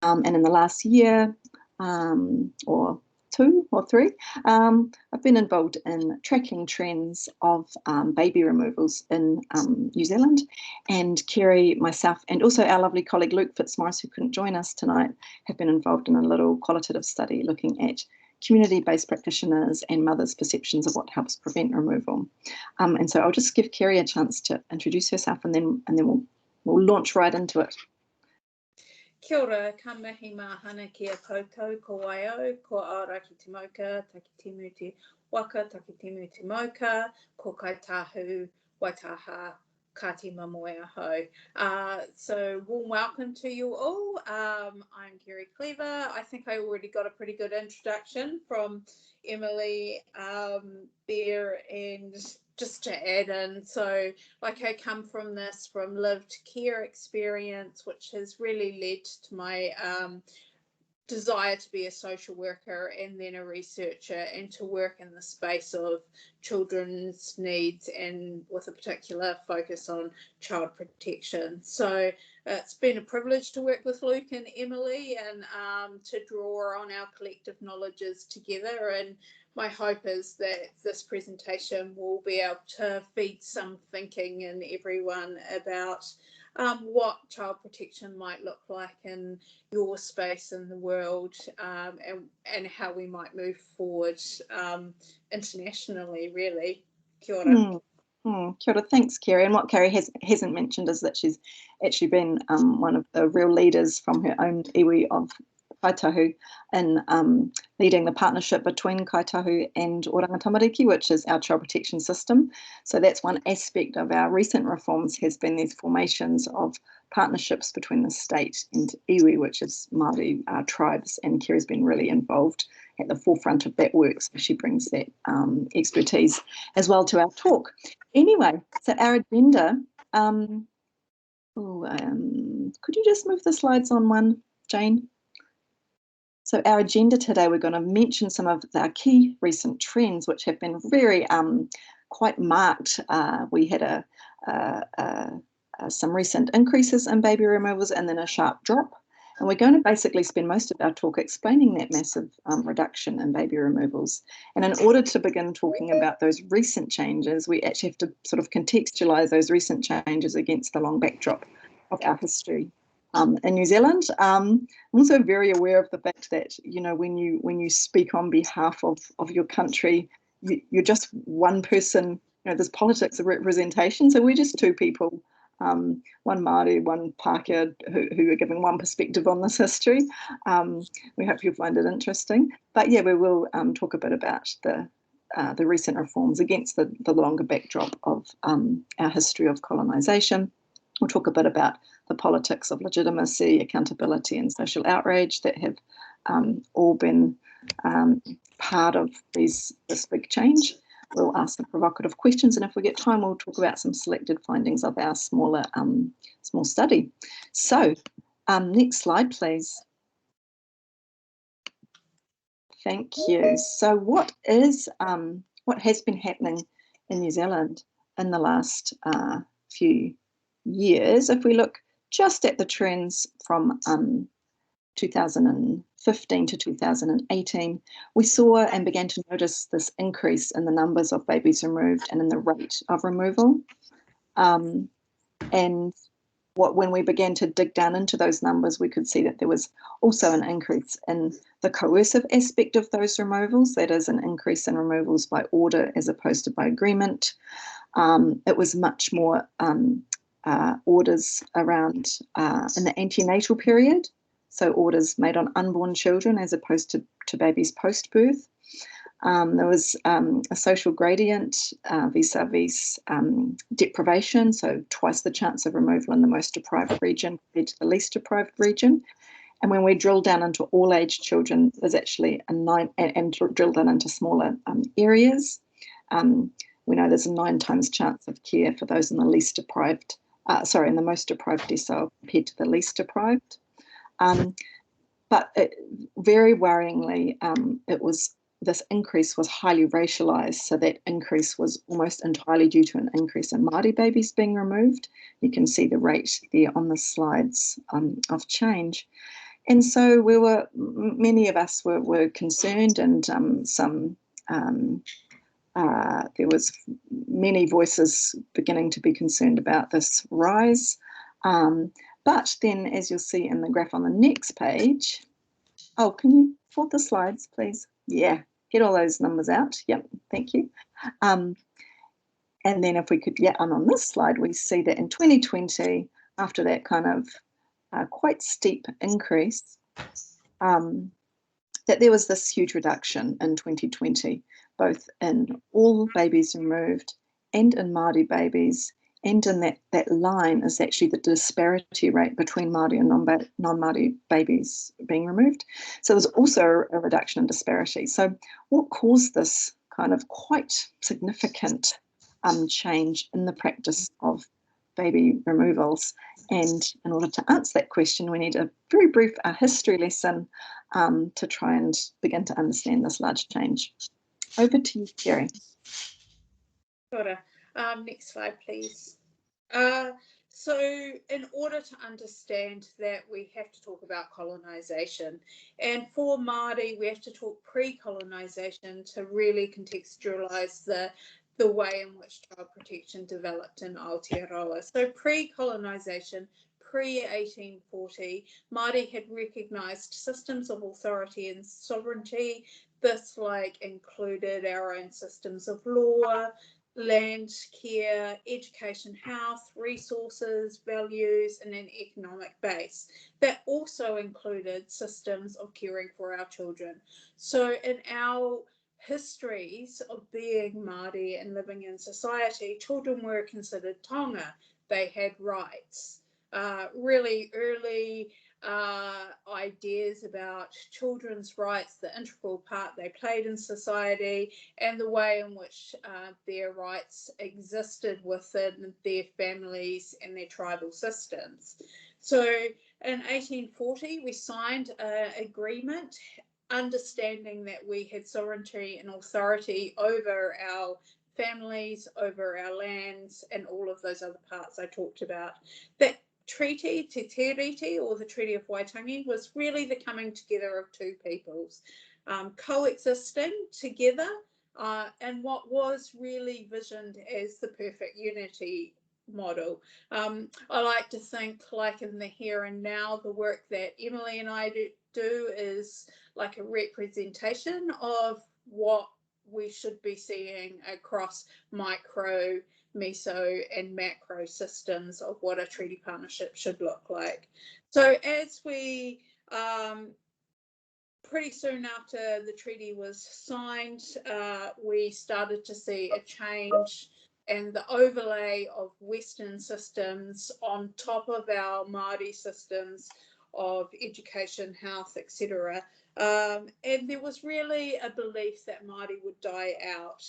And in the last year or 2 or 3, I've been involved in tracking trends of baby removals in New Zealand. And Kerri, myself, and also our lovely colleague Luke Fitzmaurice, who couldn't join us tonight, have been involved in a little qualitative study looking at community-based practitioners and mothers' perceptions of what helps prevent removal. And so I'll just give Kerri a chance to introduce herself, and then we'll launch right into it. Kia ora, ka mihi mahana ki a koutou, ko waio, ko aoraki te moka, taki timu te waka, taki timu te moka, ko Kāi Tahu, Waitaha, Kāti Māmoe and Waitaha. So warm welcome to you all. I'm Kerri Cleaver. I think I already got a pretty good introduction from Emily there, and just to add in, so like I come from lived care experience, which has really led to my desire to be a social worker and then a researcher, and to work in the space of children's needs and with a particular focus on child protection. So it's been a privilege to work with Luke and Emily and to draw on our collective knowledges together. And my hope is that this presentation will be able to feed some thinking in everyone about what child protection might look like in your space in the world, and how we might move forward internationally, really. Kia ora. Kia ora. Thanks, Kerri. And what Kerri hasn't mentioned is that she's actually been one of the real leaders from her own iwi of Kāi Tahu in leading the partnership between Kāi Tahu and Orangutan Tamariki, which is our child protection system. So that's one aspect of our recent reforms, has been these formations of partnerships between the state and iwi, which is Māori tribes, and Kerri's been really involved at the forefront of that work, so she brings that expertise as well to our talk. Anyway, so our agenda, could you just move the slides on one, Jane? So our agenda today, we're going to mention some of our key recent trends, which have been very quite marked. We had some recent increases in baby removals and then a sharp drop. And we're going to basically spend most of our talk explaining that massive reduction in baby removals. And in order to begin talking about those recent changes, we actually have to sort of contextualise those recent changes against the long backdrop of our history. In New Zealand, I'm also very aware of the fact that, you know, when you speak on behalf of your country, you're just one person. You know, there's politics of representation. So we're just two people, one Māori, one Pākehā, who are giving one perspective on this history. We hope you'll find it interesting. But yeah, we will talk a bit about the recent reforms against the longer backdrop of our history of colonisation. We'll talk a bit about the politics of legitimacy, accountability, and social outrage that have all been part of this big change. We'll ask some provocative questions, and if we get time, we'll talk about some selected findings of our small study. So, next slide, please. Thank you. So, what has been happening in New Zealand in the last few years? If we look just at the trends from 2015 to 2018, we saw and began to notice this increase in the numbers of babies removed and in the rate of removal. And when we began to dig down into those numbers, we could see that there was also an increase in the coercive aspect of those removals, that is, an increase in removals by order as opposed to by agreement. It was much more orders around in the antenatal period, so orders made on unborn children as opposed to babies post-birth. There was a social gradient vis-a-vis deprivation, so twice the chance of removal in the most deprived region compared to the least deprived region. And when we drill down into all age children, there's actually and drill down into smaller areas. We know there's a 9 times chance of care for those in the least deprived, in the most deprived decile compared to the least deprived. But very worryingly, this increase was highly racialised, so that increase was almost entirely due to an increase in Māori babies being removed. You can see the rate there on the slides of change. And so many of us were concerned, and there was many voices beginning to be concerned about this rise. But then, as you'll see in the graph on the next page, oh, can you forward the slides, please? Yeah, get all those numbers out. Yep, thank you. And then if we could, yeah, and on this slide, we see that in 2020, after that kind of quite steep increase, that there was this huge reduction in 2020, both in all babies removed and in Māori babies, and in that line is actually the disparity rate between Māori and non-Māori babies being removed. So there's also a reduction in disparity. So what caused this kind of quite significant change in the practice of baby removals? And in order to answer that question, we need a very brief history lesson to try and begin to understand this large change. Over to you, Kerri. Next slide, please. So in order to understand that, we have to talk about colonisation. And for Māori, we have to talk pre-colonisation to really contextualise the way in which child protection developed in Aotearoa. So pre-colonisation, pre-1840, Māori had recognised systems of authority and sovereignty. This included our own systems of law, land, care, education, health, resources, values, and an economic base. That also included systems of caring for our children. So in our histories of being Māori and living in society, children were considered taonga. They had rights. Really early ideas about children's rights, the integral part they played in society, and the way in which their rights existed within their families and their tribal systems. So in 1840, we signed an agreement understanding that we had sovereignty and authority over our families, over our lands, and all of those other parts I talked about. That treaty, Te Tiriti, or the Treaty of Waitangi, was really the coming together of two peoples, coexisting together, and what was really visioned as the perfect unity model. I like to think, in the here and now, the work that Emily and I do is like a representation of what we should be seeing across micro, meso, and macro systems of what a treaty partnership should look like. So as we pretty soon after the treaty was signed, we started to see a change and the overlay of Western systems on top of our Māori systems of education, health, etc. And there was really a belief that Māori would die out.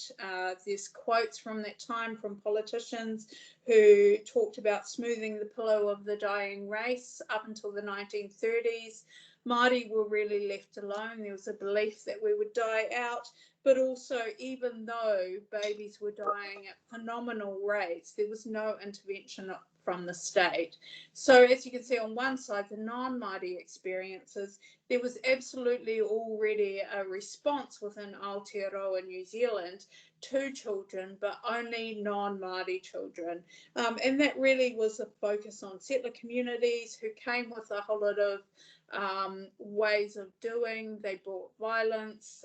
There's quotes from that time from politicians who talked about smoothing the pillow of the dying race up until the 1930s. Māori were really left alone. There was a belief that we would die out, but also, even though babies were dying at phenomenal rates, there was no intervention from the state. So as you can see on one side, the non-Māori experiences, there was absolutely already a response within Aotearoa New Zealand to children, but only non-Māori children. And that really was a focus on settler communities who came with a whole lot of ways of doing. They brought violence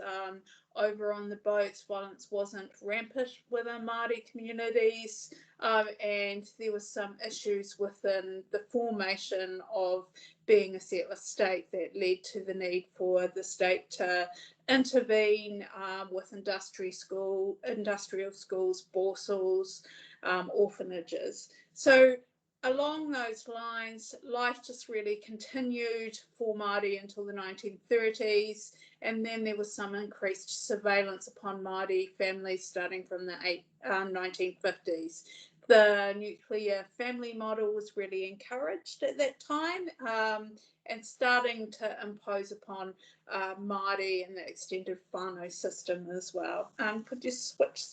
over on the boats. Violence wasn't rampant within Māori communities, and there was some issues within the formation of being a settler state that led to the need for the state to intervene with industrial schools, borsals, orphanages. So along those lines, life just really continued for Māori until the 1930s, and then there was some increased surveillance upon Māori families starting from the 1950s. The nuclear family model was really encouraged at that time, and starting to impose upon Māori and the extended whānau system as well. Could you switch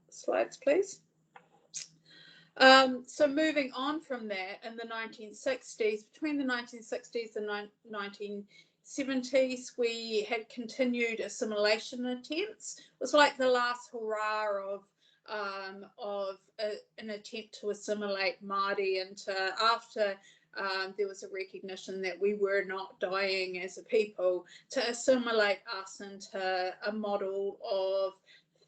slides, please? So moving on from that, in the 1960s, between the 1960s and 1970s, we had continued assimilation attempts. It was like the last hurrah of an attempt to assimilate Māori after there was a recognition that we were not dying as a people, to assimilate us into a model of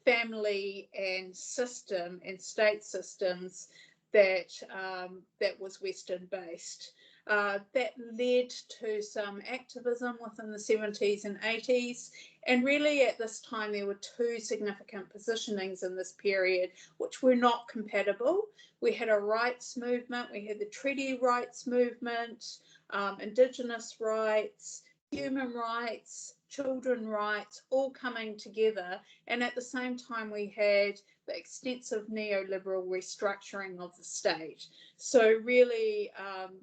family and system and state systems that was Western based. That led to some activism within the 70s and 80s. And really at this time, there were two significant positionings in this period, which were not compatible. We had a rights movement, we had the treaty rights movement, Indigenous rights, human rights, children rights, all coming together. And at the same time, we had the extensive neoliberal restructuring of the state. So really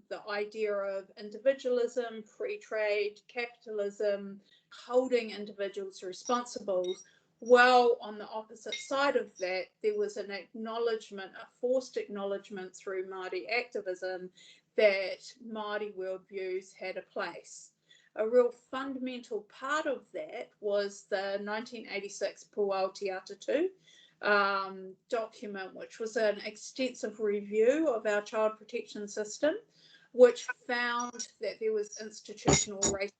the idea of individualism, free trade, capitalism, holding individuals responsible. Well, on the opposite side of that, there was an acknowledgement, a forced acknowledgement through Māori activism that Māori worldviews had a place. A real fundamental part of that was the 1986 Aotearoa document, which was an extensive review of our child protection system, which found that there was institutional racism,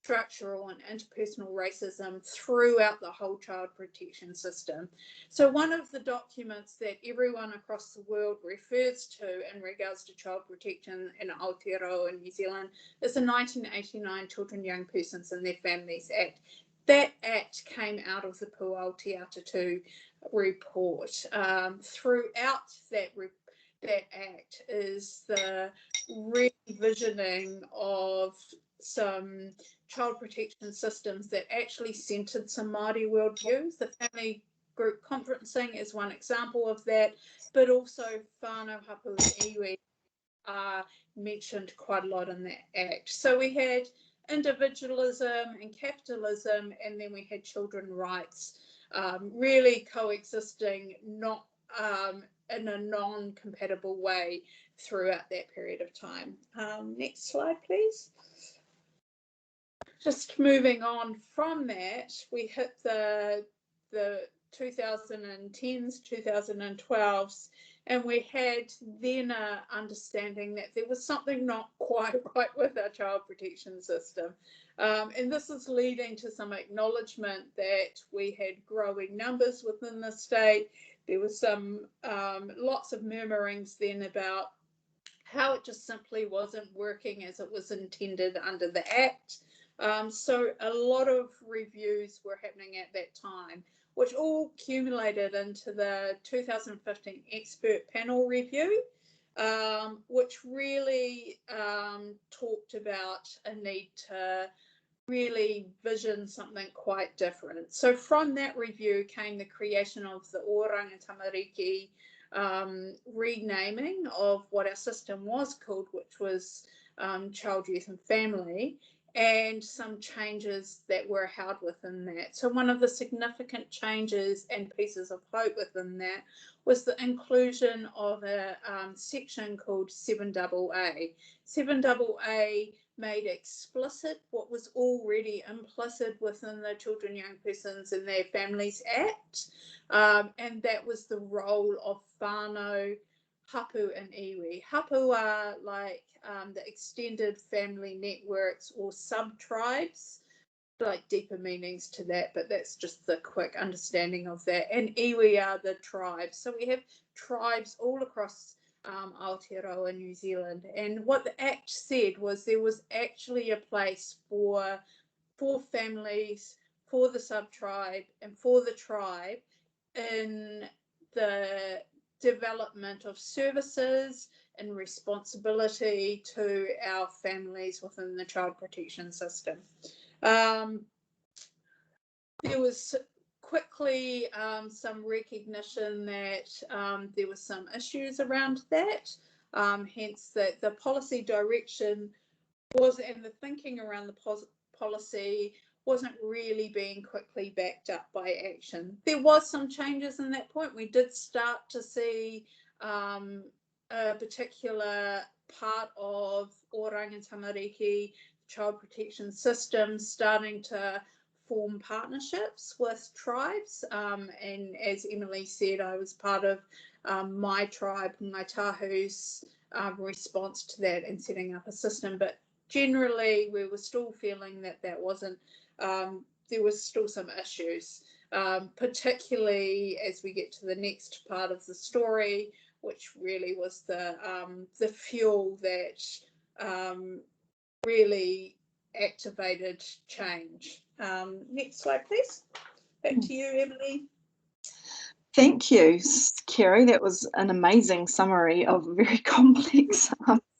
structural and interpersonal racism throughout the whole child protection system. So one of the documents that everyone across the world refers to in regards to child protection in Aotearoa New Zealand is the 1989 Children, Young Persons and Their Families Act. That act came out of the Aotearoa report. Throughout that act is the revisioning of some child protection systems that actually centred some Māori worldviews. The family group conferencing is one example of that, but also whānau, hapu and iwi are mentioned quite a lot in that act. So we had individualism and capitalism, and then we had children's rights really coexisting, not in a non-compatible way throughout that period of time. Next slide, please. Just moving on from that, we hit the 2010s, 2012s, and we had then an understanding that there was something not quite right with our child protection system. And this is leading to some acknowledgement that we had growing numbers within the state. There was some lots of murmurings then about how it just simply wasn't working as it was intended under the Act. So a lot of reviews were happening at that time, which all accumulated into the 2015 expert panel review, which really talked about a need to really vision something quite different. So from that review came the creation of the Orangutan Tamariki renaming of what our system was called, which was Child, Youth and Family, and some changes that were held within that. So one of the significant changes and pieces of hope within that was the inclusion of a section called 7AA. 7AA made explicit what was already implicit within the Children, Young Persons and Their Families Act, and that was the role of whānau, hapu and iwi. Hapu are like the extended family networks or sub-tribes, like deeper meanings to that, but that's just the quick understanding of that. And iwi are the tribes. So we have tribes all across Aotearoa New Zealand. And what the Act said was there was actually a place for families, for the sub-tribe and for the tribe in the development of services and responsibility to our families within the child protection system. There was quickly some recognition that there were some issues around that, hence that the policy direction was, and the thinking around the policy wasn't really being quickly backed up by action. There was some changes in that point. We did start to see a particular part of Orangutan Tamariki child protection system starting to form partnerships with tribes. And as Emily said, I was part of my tribe, Ngāi Tahu's response to that and setting up a system. But generally, we were still feeling that that wasn't, there was still some issues, particularly as we get to the next part of the story, which really was the fuel that really activated change. Next slide, please. Back to you, Emily. Thank you, Kerri. That was an amazing summary of a very complex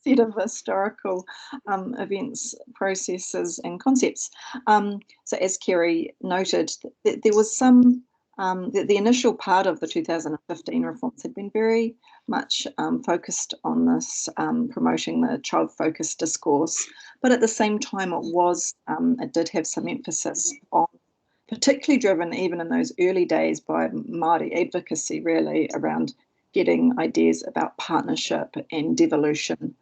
set of historical events, processes and concepts. So as Kerri noted, there was some, the initial part of the 2015 reforms had been very much focused on this, promoting the child-focused discourse, but at the same time it did have some emphasis on, particularly driven even in those early days by Māori advocacy, really, around getting ideas about partnership and devolution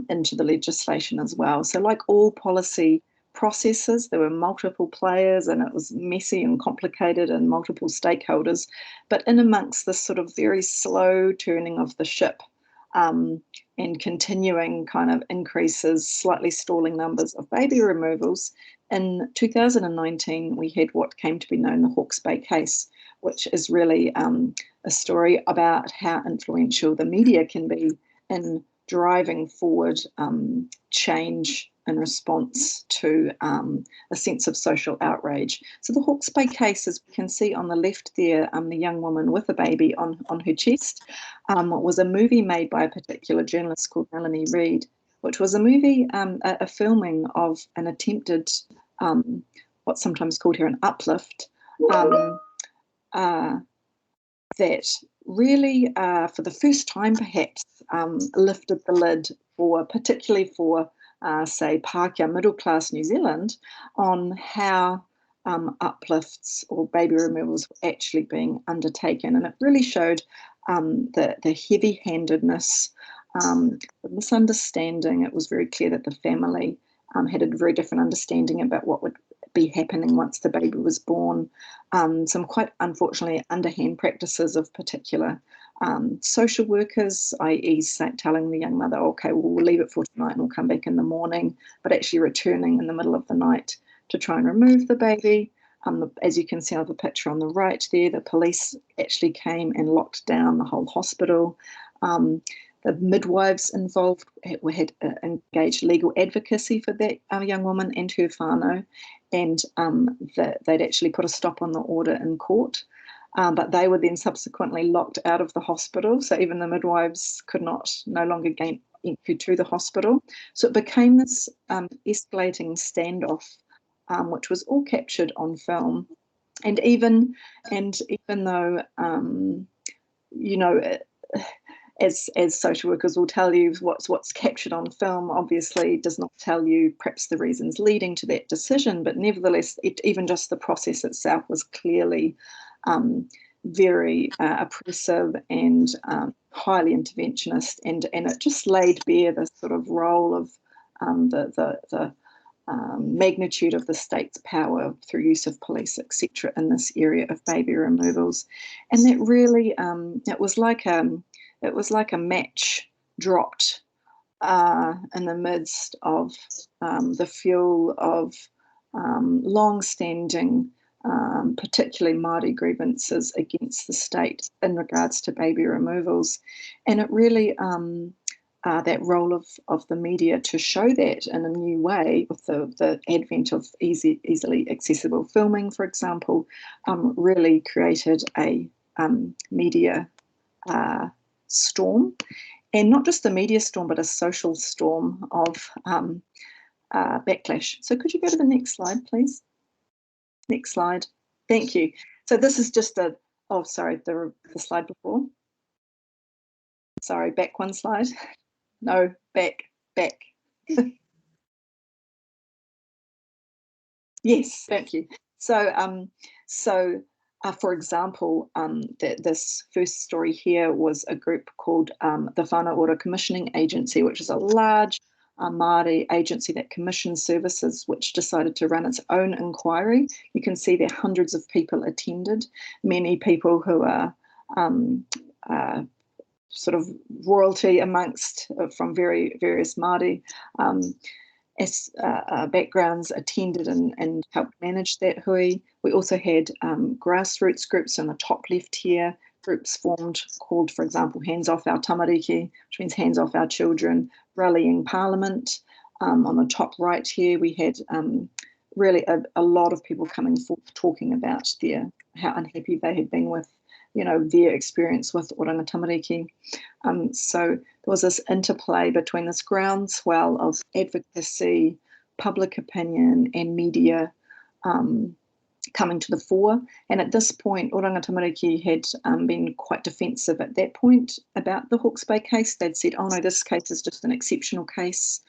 into the legislation as well. So like all policy processes, there were multiple players and it was messy and complicated and multiple stakeholders, but in amongst this sort of very slow turning of the ship and continuing kind of increases, slightly stalling numbers of baby removals, in 2019 we had what came to be known the Hawke's Bay case, which is really a story about how influential the media can be in driving forward change in response to a sense of social outrage. So the Hawke's Bay case, as we can see on the left there, the young woman with a baby on her chest, was a movie made by a particular journalist called Melanie Reid, which was a movie, a filming of an attempted, what's sometimes called here an uplift, that really, for the first time perhaps, lifted the lid particularly for, say, Pākehā middle-class New Zealand on how uplifts or baby removals were actually being undertaken. And it really showed the heavy-handedness, the misunderstanding. It was very clear that the family had a very different understanding about what would be happening once the baby was born. Some quite unfortunately underhand practices of particular social workers, i.e. telling the young mother, okay, well, we'll leave it for tonight and we'll come back in the morning, but actually returning in the middle of the night to try and remove the baby. As you can see on the picture on the right there, the police actually came and locked down the whole hospital. The midwives involved had engaged legal advocacy for that young woman and her whānau, and they'd actually put a stop on the order in court. But they were then subsequently locked out of the hospital, so even the midwives could no longer gain entry to the hospital. So it became this escalating standoff, which was all captured on film. And even though you know, as social workers will tell you, what's captured on film obviously does not tell you perhaps the reasons leading to that decision, but nevertheless, even just the process itself was clearly very oppressive and highly interventionist, and it just laid bare the sort of role of the magnitude of the state's power through use of police, etc., in this area of baby removals. And that really, it was like a match dropped in the midst of the fuel of long-standing, particularly Māori grievances against the state in regards to baby removals. And it really, that role of the media to show that in a new way, with the advent of easily accessible filming, for example, really created a media storm, and not just the media storm, but a social storm of backlash. So could you go to the next slide, please? Next slide. Thank you. So this is just the slide before. Sorry, back one slide. No, back. Yes, thank you. So For example, this first story here was a group called the Whānau Ora Commissioning Agency, which is a large Māori agency that commissions services, which decided to run its own inquiry. You can see there hundreds of people attended, many people who are sort of royalty amongst from various Māori backgrounds attended and helped manage that hui. We also had grassroots groups on the top left here, groups formed called, for example, Hands Off Our Tamariki, which means Hands Off Our Children, Rallying Parliament. On the top right here, we had really a lot of people coming forth talking about how unhappy they had been with, their experience with Oranga Tamariki. So there was this interplay between this groundswell of advocacy, public opinion, and media coming to the fore. And at this point, Oranga Tamariki had been quite defensive at that point about the Hawke's Bay case. They'd said, oh no, this case is just an exceptional case.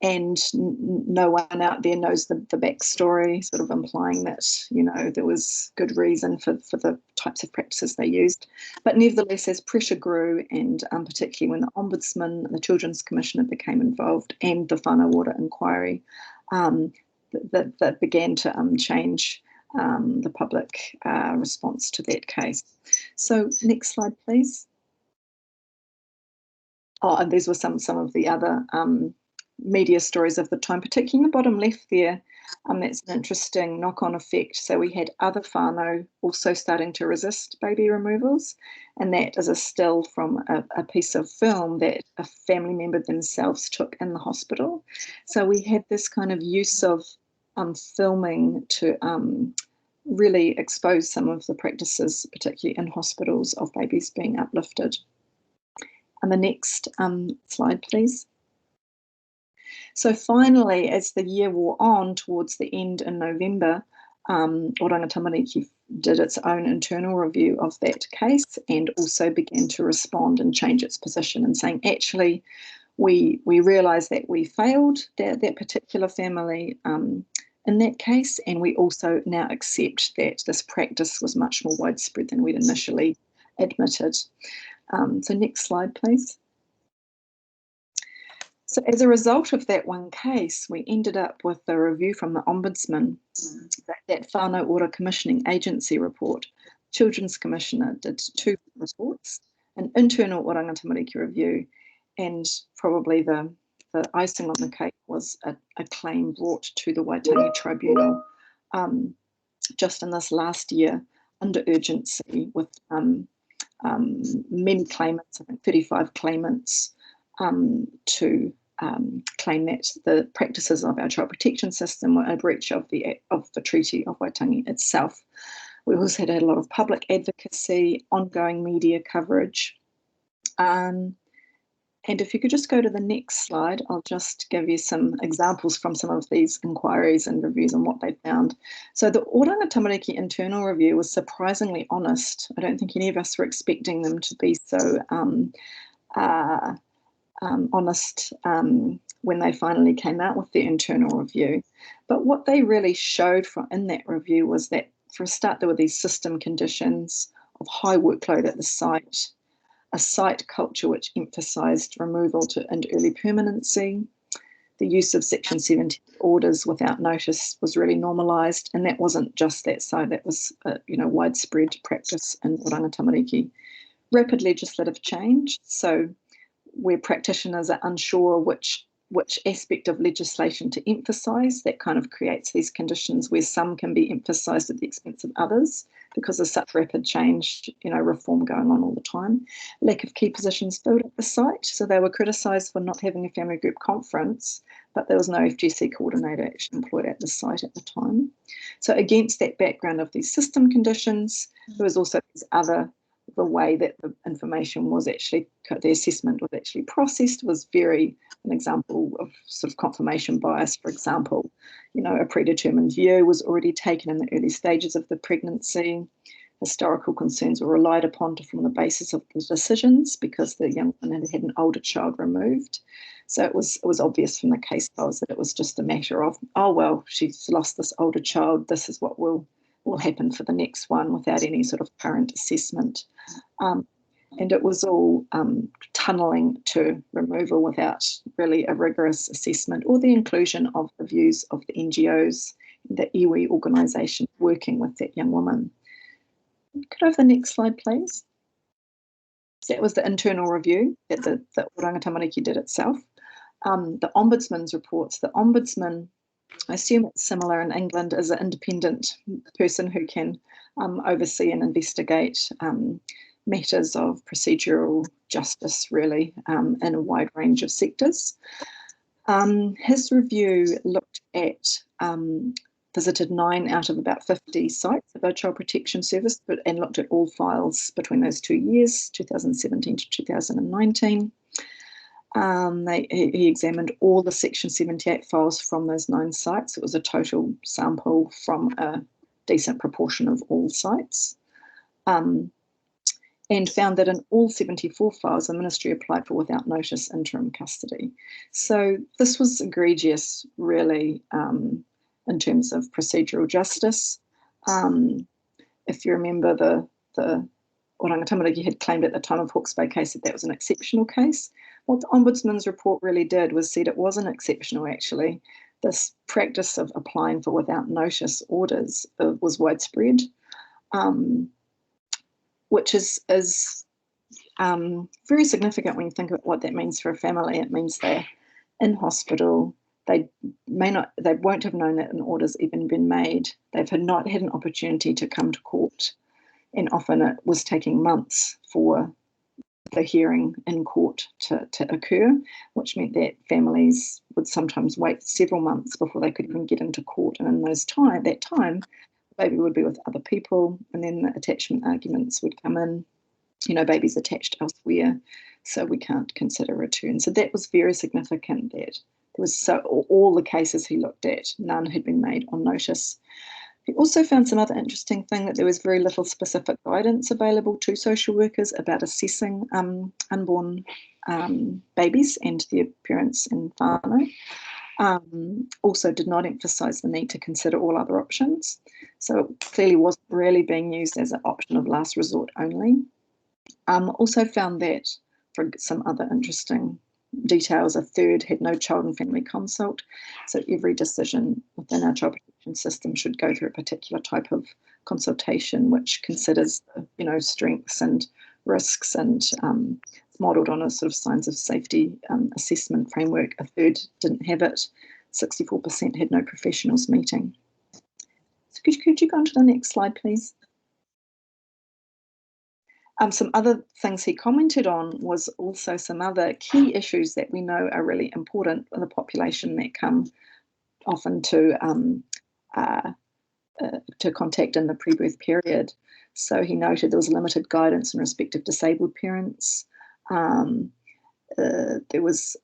And no one out there knows the backstory, sort of implying that, there was good reason for the types of practices they used. But nevertheless, as pressure grew, and particularly when the Ombudsman and the Children's Commissioner became involved, and the Whānau Ora inquiry, that began to change the public response to that case. So next slide, please. Oh, and these were some of the other media stories of the time, particularly in the bottom left there. That's an interesting knock-on effect. So we had other whānau also starting to resist baby removals, and that is a still from a piece of film that a family member themselves took in the hospital. So we had this kind of use of filming to really expose some of the practices, particularly in hospitals, of babies being uplifted. And the next slide, please. So finally, as the year wore on towards the end in November, Oranga Tamariki did its own internal review of that case and also began to respond and change its position and saying, actually, we realise that we failed that particular family in that case, and we also now accept that this practice was much more widespread than we'd initially admitted. So next slide, please. So as a result of that one case, we ended up with a review from the Ombudsman, that Whānau Ora Commissioning Agency report. Children's Commissioner did 2 reports, an internal Oranga Tamariki review, and probably the icing on the cake was a claim brought to the Waitangi Tribunal just in this last year under urgency with many claimants, I think 35 claimants, to claim that the practices of our child protection system were a breach of the Treaty of Waitangi itself. We also had a lot of public advocacy, ongoing media coverage. And if you could just go to the next slide, I'll just give you some examples from some of these inquiries and reviews on what they found. So the Oranga Tamariki internal review was surprisingly honest. I don't think any of us were expecting them to be so honest when they finally came out with their internal review. But what they really showed in that review was that, for a start, there were these system conditions of high workload at the site, a site culture which emphasised removal and early permanency. The use of Section 70 orders without notice was really normalised, and that wasn't just that site, that was widespread practice in Oranga Tamariki. Rapid legislative change, so where practitioners are unsure which aspect of legislation to emphasise, that kind of creates these conditions where some can be emphasised at the expense of others because there's such rapid change, reform going on all the time. Lack of key positions filled at the site, so they were criticised for not having a family group conference, but there was no FGC coordinator actually employed at the site at the time. So against that background of these system conditions, there was also the way that the information was actually, the assessment was actually processed was an example of sort of confirmation bias. For example, a predetermined view was already taken in the early stages of the pregnancy. Historical concerns were relied upon to form the basis of the decisions because the young woman had an older child removed. So it was obvious from the case files that it was just a matter of, oh, well, she's lost this older child, this is what we'll will happen for the next one without any sort of current assessment. And it was all tunnelling to removal without really a rigorous assessment or the inclusion of the views of the NGOs, the iwi organisation working with that young woman. Could I have the next slide, please? So that was the internal review that the Oranga Tamariki did itself. The Ombudsman's reports. The Ombudsman, I assume it's similar in England, is an independent person who can oversee and investigate matters of procedural justice, really, in a wide range of sectors. His review looked at, visited 9 out of about 50 sites of our Child Protection Service, and looked at all files between those 2 years, 2017 to 2019. He examined all the Section 78 files from those 9 sites. It was a total sample from a decent proportion of all sites. And found that in all 74 files, the Ministry applied for without notice interim custody. So this was egregious, really, in terms of procedural justice. If you remember, the Oranga Tamariki had claimed at the time of Hawke's Bay case that was an exceptional case. What the Ombudsman's report really did was said it wasn't exceptional, actually. This practice of applying for without notice orders was widespread. Which is very significant when you think about what that means for a family. It means they're in hospital. They won't have known that an order's even been made. They've not had an opportunity to come to court, and often it was taking months for the hearing in court to occur, which meant that families would sometimes wait several months before they could even get into court. And in that time, baby would be with other people, and then the attachment arguments would come in. Baby's attached elsewhere, so we can't consider return. So that was very significant that there was all the cases he looked at, none had been made on notice. He also found some other interesting thing, that there was very little specific guidance available to social workers about assessing unborn babies and their appearance in whānau. Also did not emphasise the need to consider all other options. So it clearly wasn't really being used as an option of last resort only. Also found that, for some other interesting details, a third had no child and family consult. So every decision within our child protection system should go through a particular type of consultation, which considers, strengths and risks, and modelled on a sort of signs of safety assessment framework. A third didn't have it. 64% had no professionals meeting. So could you go on to the next slide, please? Some other things he commented on was also some other key issues that we know are really important for the population that come often to contact in the pre-birth period. So he noted there was limited guidance in respect of disabled parents. It was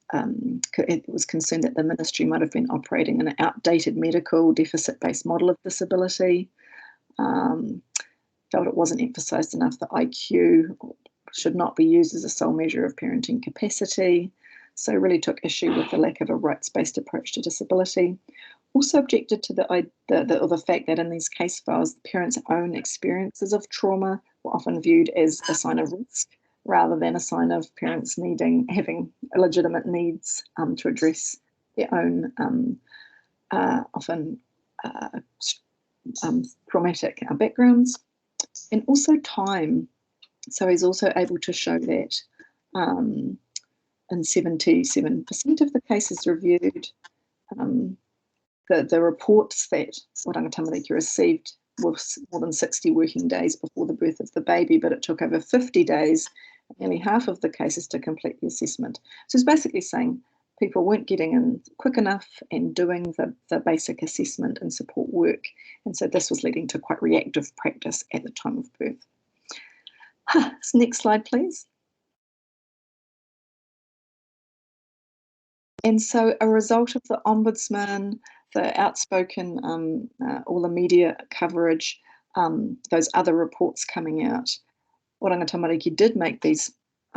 concern that the ministry might have been operating an outdated medical deficit-based model of disability. Felt it wasn't emphasised enough that IQ should not be used as a sole measure of parenting capacity. So really took issue with the lack of a rights-based approach to disability. Also objected to the fact that in these case files, the parents' own experiences of trauma were often viewed as a sign of risk, rather than a sign of parents having legitimate needs to address their own often traumatic backgrounds. And also time. So he's also able to show that in 77% of the cases reviewed, the reports that Oranga Tamariki received were more than 60 working days before the birth of the baby, but it took over 50 days, nearly half of the cases, to complete the assessment. So he's basically saying people weren't getting in quick enough and doing the basic assessment and support work. And so this was leading to quite reactive practice at the time of birth. Next slide, please. And so a result of the Ombudsman, the outspoken, all the media coverage, those other reports coming out, Oranga Tamariki did make these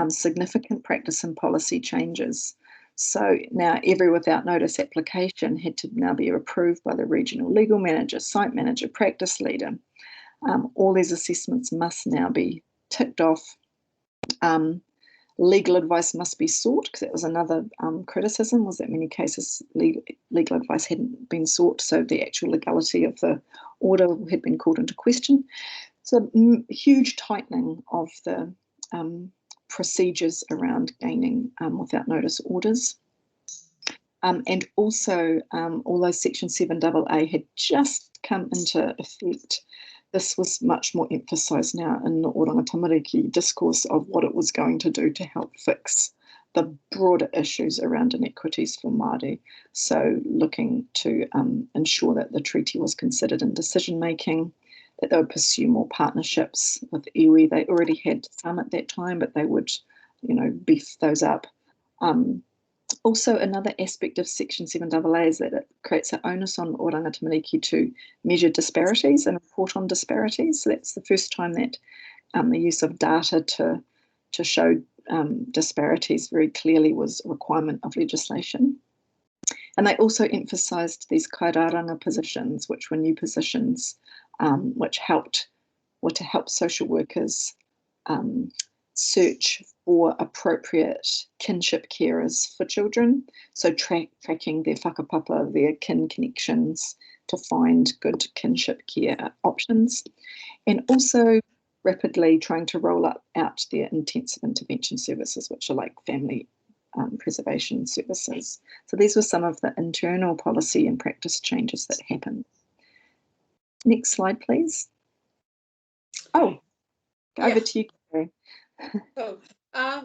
significant practice and policy changes. So now every without notice application had to now be approved by the regional legal manager, site manager, practice leader. All these assessments must now be ticked off. Legal advice must be sought, because that was another criticism, was that many cases legal advice hadn't been sought, so the actual legality of the order had been called into question. So huge tightening of the procedures around gaining without notice orders. And also, although Section 7AA had just come into effect, this was much more emphasised now in the Oranga Tamariki discourse of what it was going to do to help fix the broader issues around inequities for Māori. So looking to ensure that the treaty was considered in decision making, that they would pursue more partnerships with iwi. They already had some at that time, but they would, beef those up. Also, another aspect of Section 7AA is that it creates an onus on Oranga Tamariki to measure disparities and report on disparities. So that's the first time that the use of data to show disparities very clearly was a requirement of legislation. And they also emphasised these kairaranga positions, which were new positions, which were to help social workers search for appropriate kinship carers for children, so tracking their whakapapa, their kin connections, to find good kinship care options, and also rapidly trying to roll out their intensive intervention services, which are like family preservation services. So these were some of the internal policy and practice changes that happened. Next slide, please. Oh, over to you, Kerri. Cool.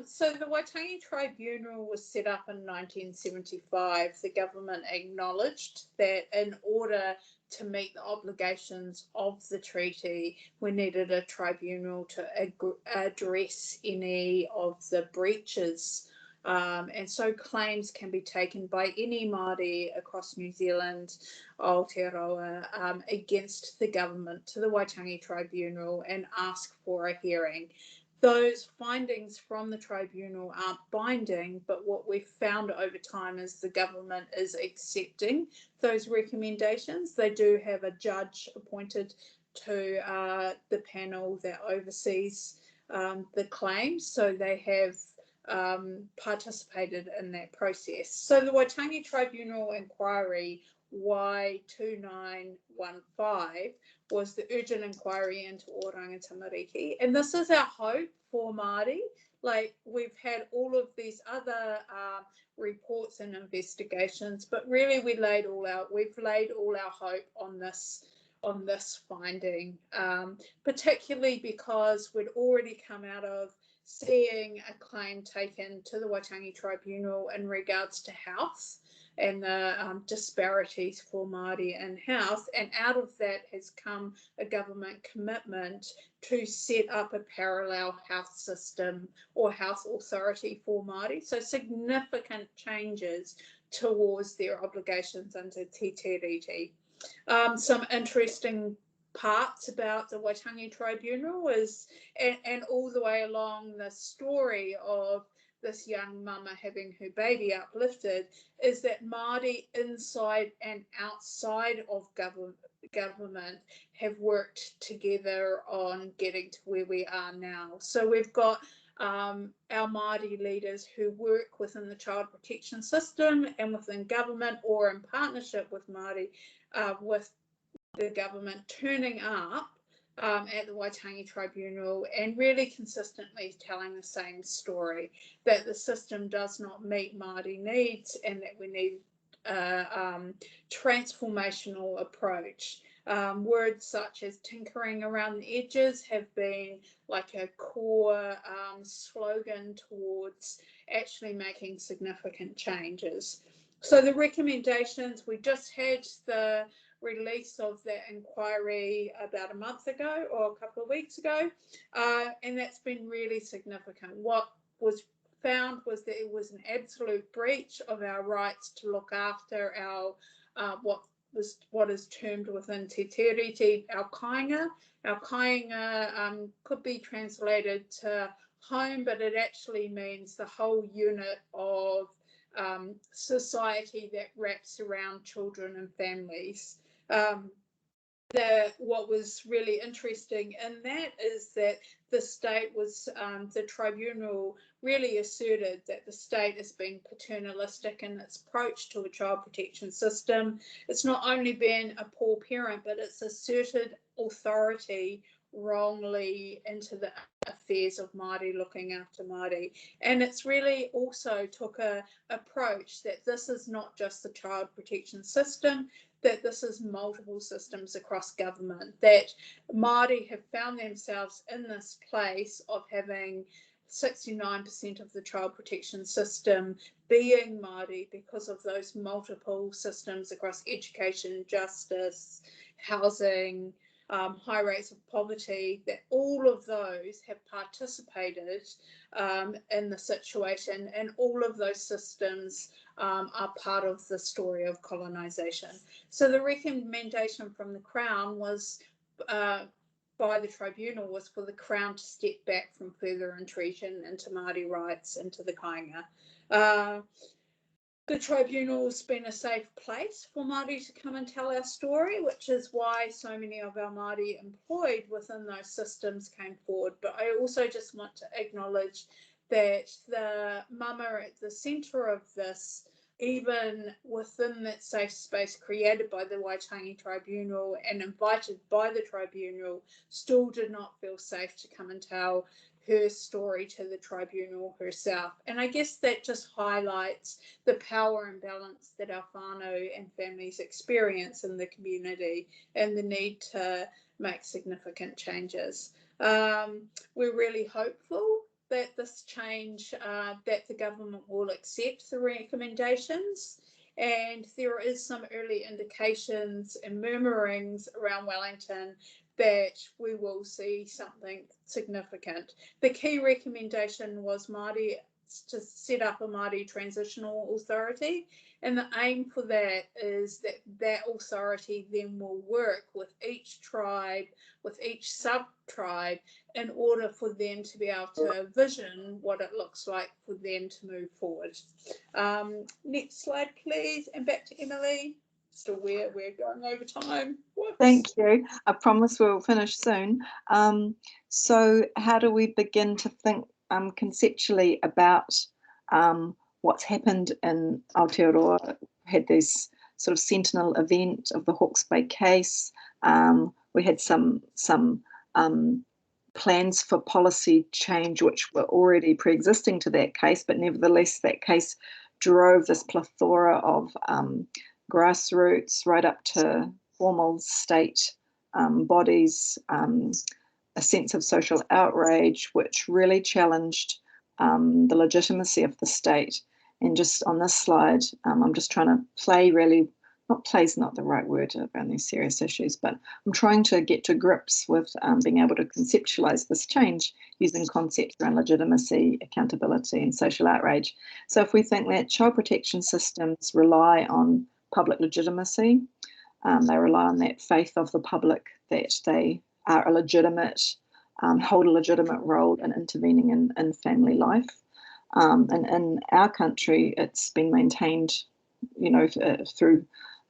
So the Waitangi Tribunal was set up in 1975. The government acknowledged that in order to meet the obligations of the treaty, we needed a tribunal to address any of the breaches. And so claims can be taken by any Māori across New Zealand, Aotearoa, against the government to the Waitangi Tribunal and ask for a hearing. Those findings from the tribunal aren't binding, but what we've found over time is the government is accepting those recommendations. They do have a judge appointed to the panel that oversees the claims, so they have participated in that process. So the Waitangi Tribunal inquiry Y2915 was the urgent inquiry into Oranga Tamariki, and this is our hope for Māori. Like, we've had all of these other reports and investigations, but really we've laid all our hope on this finding, particularly because we'd already come out of seeing a claim taken to the Waitangi Tribunal in regards to health and the disparities for Māori in health, and out of that has come a government commitment to set up a parallel health system or health authority for Māori. So significant changes towards their obligations under Te Tiriti. Some interesting parts about the Waitangi Tribunal is, and all the way along the story of this young mama having her baby uplifted, is that Māori inside and outside of government have worked together on getting to where we are now. So we've got our Māori leaders who work within the child protection system and within government, or in partnership with Māori, with the government, turning up at the Waitangi Tribunal and really consistently telling the same story, that the system does not meet Māori needs and that we need a transformational approach. Words such as tinkering around the edges have been like a core slogan towards actually making significant changes. So the recommendations, we just had the release of that inquiry about a month ago or a couple of weeks ago, and that's been really significant. What was found was that it was an absolute breach of our rights to look after our what is termed within Te Tiriti our kāinga. Our kāinga could be translated to home, but it actually means the whole unit of society that wraps around children and families. what was really interesting in that is that the state was, the tribunal really asserted that the state is being paternalistic in its approach to a child protection system. It's not only been a poor parent, but it's asserted authority wrongly into the affairs of Māori, looking after Māori. And it's really also took a approach that this is not just the child protection system, that this is multiple systems across government, that Māori have found themselves in this place of having 69% of the child protection system being Māori because of those multiple systems across education, justice, housing, high rates of poverty, that all of those have participated in the situation, and all of those systems are part of the story of colonisation. So the recommendation from the Crown was, by the tribunal, was for the Crown to step back from further intrusion into Māori rights, into the kāinga. The tribunal's been a safe place for Māori to come and tell our story, which is why so many of our Māori employed within those systems came forward. But I also just want to acknowledge that the mama at the centre of this, even within that safe space created by the Waitangi Tribunal and invited by the tribunal, still did not feel safe to come and tell her story to the tribunal herself. And I guess that just highlights the power imbalance that our whānau and families experience in the community and the need to make significant changes. We're really hopeful that this change, that the government will accept the recommendations, and there is some early indications and murmurings around Wellington that we will see something significant. The key recommendation was Māori to set up a Māori transitional authority, and the aim for that is that that authority then will work with each tribe, with each sub-tribe, in order for them to be able to vision what it looks like for them to move forward. Next slide, please, and back to Emily. Still we're going over time. Whoops. Thank you. I promise we'll finish soon. So how do we begin to think conceptually about what's happened in Aotearoa? Had this sort of sentinel event of the Hawke's Bay case. We had some plans for policy change which were already pre-existing to that case, but nevertheless that case drove this plethora of grassroots right up to formal state bodies, a sense of social outrage, which really challenged the legitimacy of the state. And just on this slide, I'm just trying to play really, not play's not the right word around these serious issues, but I'm trying to get to grips with being able to conceptualize this change using concepts around legitimacy, accountability, and social outrage. So if we think that child protection systems rely on public legitimacy, they rely on that faith of the public that they are a legitimate, hold a legitimate role in intervening in family life. And in our country, it's been maintained, through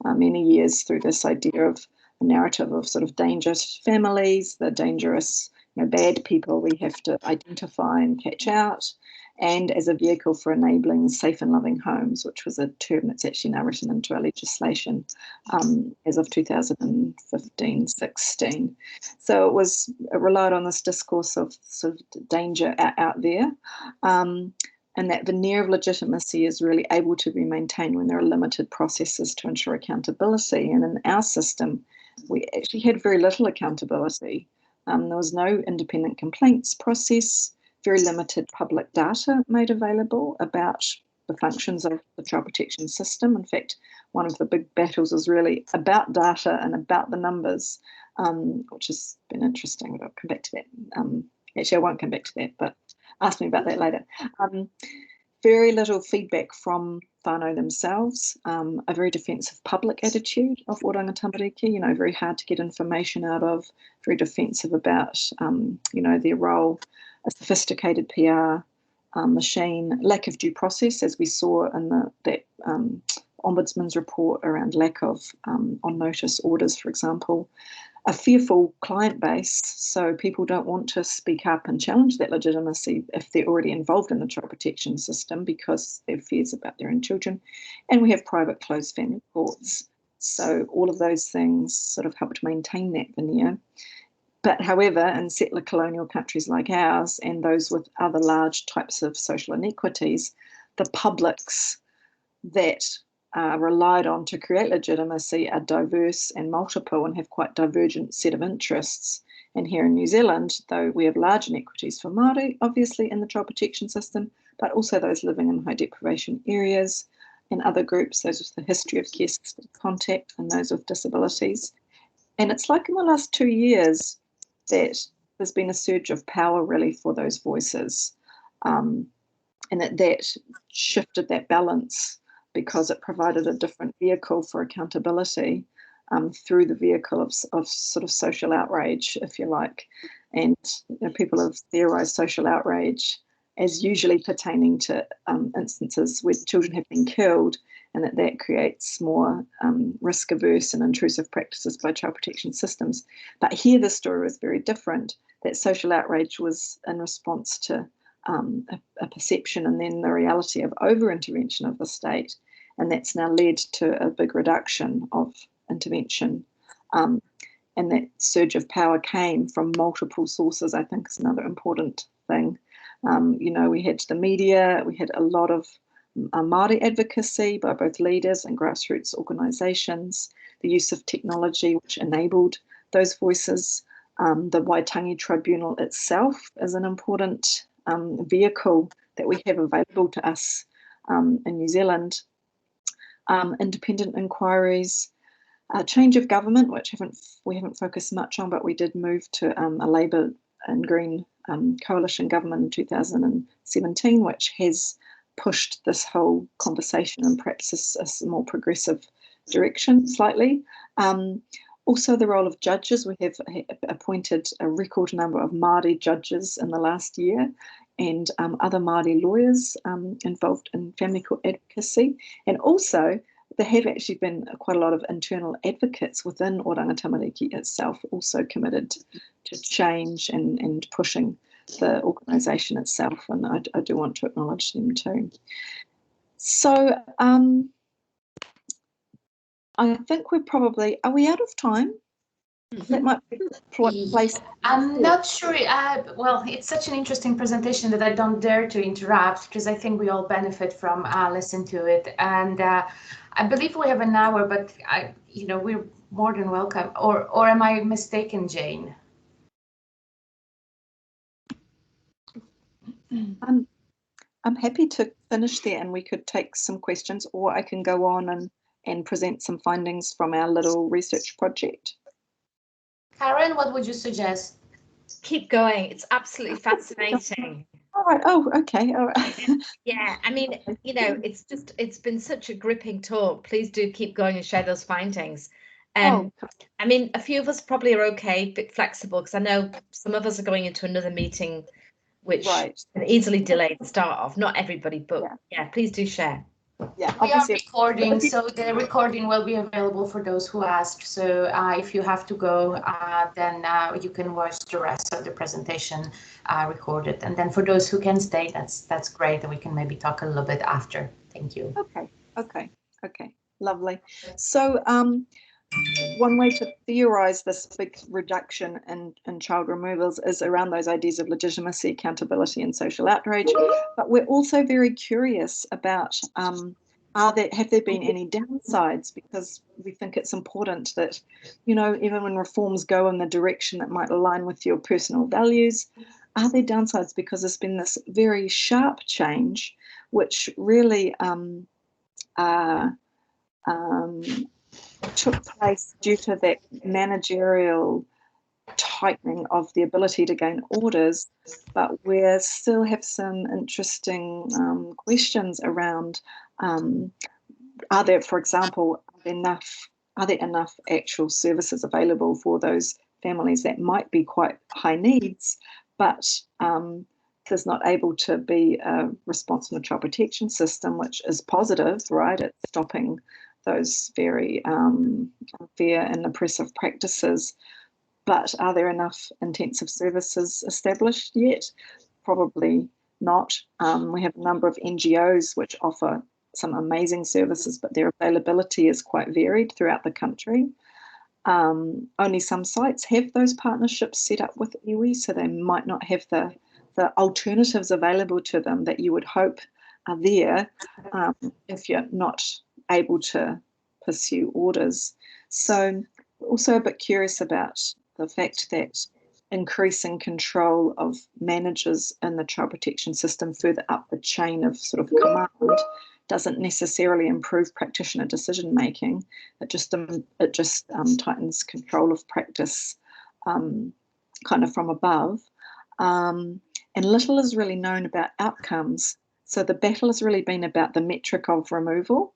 many years through this idea of a narrative of sort of dangerous families, the dangerous, bad people we have to identify and catch out, and as a vehicle for enabling safe and loving homes, which was a term that's actually now written into our legislation as of 2015-16. So it relied on this discourse of sort of danger out there, and that veneer of legitimacy is really able to be maintained when there are limited processes to ensure accountability. And in our system, we actually had very little accountability. There was no independent complaints process, very limited public data made available about the functions of the child protection system. In fact, one of the big battles is really about data and about the numbers, which has been interesting, but I'll come back to that. Actually, I won't come back to that, but ask me about that later. Very little feedback from whānau themselves, a very defensive public attitude of Oranga Tamariki, very hard to get information out of, very defensive about, their role, a sophisticated PR machine, lack of due process, as we saw in that Ombudsman's report around lack of on-notice orders, for example, a fearful client base, so people don't want to speak up and challenge that legitimacy if they're already involved in the child protection system because they have fears about their own children. And we have private closed family courts. So all of those things sort of help to maintain that veneer. But however, in settler colonial countries like ours and those with other large types of social inequities, the publics that are relied on to create legitimacy are diverse and multiple and have quite divergent set of interests. And here in New Zealand, though we have large inequities for Māori, obviously in the child protection system, but also those living in high deprivation areas and other groups, those with the history of care system contact and those with disabilities. And it's like in the last 2 years that there's been a surge of power really for those voices, and that shifted that balance because it provided a different vehicle for accountability through the vehicle of sort of social outrage, if you like. And people have theorised social outrage as usually pertaining to instances where children have been killed, and that creates more risk-averse and intrusive practices by child protection systems. But here the story was very different, that social outrage was in response to a perception and then the reality of over-intervention of the state, and that's now led to a big reduction of intervention. And that surge of power came from multiple sources, I think is another important thing. We had the media, we had a lot of Māori advocacy by both leaders and grassroots organisations, the use of technology which enabled those voices. The Waitangi Tribunal itself is an important vehicle that we have available to us in New Zealand. Independent inquiries, change of government, which we haven't focused much on, but we did move to a Labour and Green coalition government in 2017, which has pushed this whole conversation and perhaps a more progressive direction slightly. Also, the role of judges. We have appointed a record number of Māori judges in the last year, and other Māori lawyers involved in family court advocacy. And also, there have actually been quite a lot of internal advocates within Oranga Tamariki itself, also committed to change and pushing the organisation itself. And I do want to acknowledge them too. So I think are we out of time? That might be a place. I'm not sure. Well, it's such an interesting presentation that I don't dare to interrupt because I think we all benefit from listening to it. And I believe we have an hour, but we're more than welcome. Or am I mistaken, Jane? I'm happy to finish there, and we could take some questions, or I can go on and present some findings from our little research project. Karen, what would you suggest? Keep going. It's absolutely fascinating. All right. Oh, okay. All right. Yeah. I mean, it's been such a gripping talk. Please do keep going and share those findings. I mean, a few of us probably are okay, a bit flexible, because I know some of us are going into another meeting, which can easily delay the start of. Not everybody, but yeah, please do share. Yeah, we are recording, so the recording will be available for those who asked. So if you have to go, then you can watch the rest of the presentation recorded. And then for those who can stay, that's great. And we can maybe talk a little bit after. Thank you. Okay. Lovely. So one way to theorise this big reduction in child removals is around those ideas of legitimacy, accountability, and social outrage. But we're also very curious about have there been any downsides? Because we think it's important that, even when reforms go in the direction that might align with your personal values, are there downsides? Because there's been this very sharp change, which really took place due to that managerial tightening of the ability to gain orders, but we still have some interesting questions around are there, for example, are there enough actual services available for those families that might be quite high needs, but there's not able to be a response from the child protection system, which is positive, right? It's stopping those very unfair and oppressive practices. But are there enough intensive services established yet? Probably not. We have a number of NGOs which offer some amazing services, but their availability is quite varied throughout the country. Only some sites have those partnerships set up with iwi, so they might not have the alternatives available to them that you would hope are there if you're not able to pursue orders. So also a bit curious about the fact that increasing control of managers in the child protection system further up the chain of sort of command doesn't necessarily improve practitioner decision making. It just tightens control of practice kind of from above. And little is really known about outcomes. So the battle has really been about the metric of removal.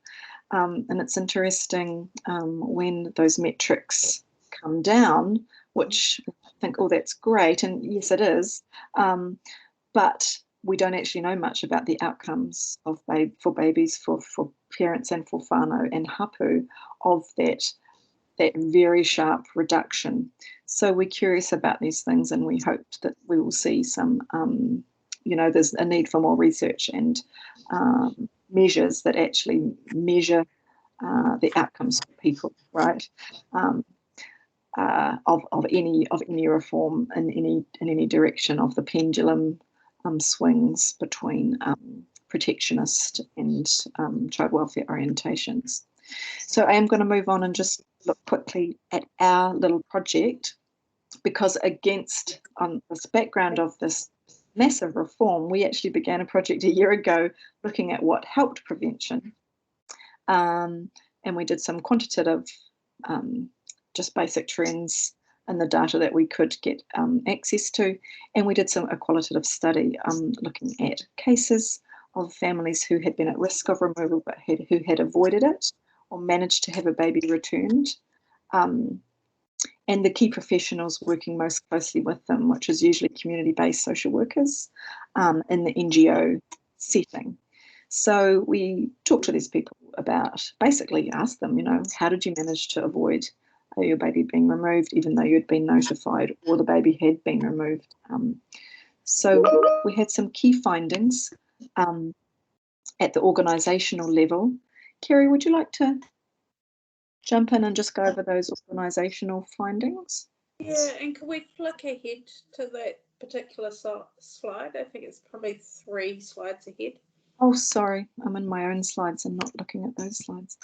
And it's interesting when those metrics come down, which I think, oh, that's great. And yes, it is. But we don't actually know much about the outcomes of for babies, for parents and for whānau and hapu of that very sharp reduction. So we're curious about these things, and we hope that we will see some, there's a need for more research and measures that actually measure the outcomes for people, right? Of any reform in any direction of the pendulum swings between protectionist and child welfare orientations. So I am going to move on and just look quickly at our little project, because against this background of this massive reform, we actually began a project a year ago looking at what helped prevention. And we did some quantitative, just basic trends in the data that we could get access to. And we did a qualitative study looking at cases of families who had been at risk of removal but who had avoided it or managed to have a baby returned. And the key professionals working most closely with them, which is usually community-based social workers in the NGO setting. So we talked to these people about, basically asked them, how did you manage to avoid your baby being removed even though you'd been notified or the baby had been removed? So we had some key findings at the organisational level. Kerri, would you like to jump in and just go over those organisational findings? Yeah, and can we flick ahead to that particular slide? I think it's probably 3 slides ahead. Oh, sorry, I'm in my own slides and not looking at those slides.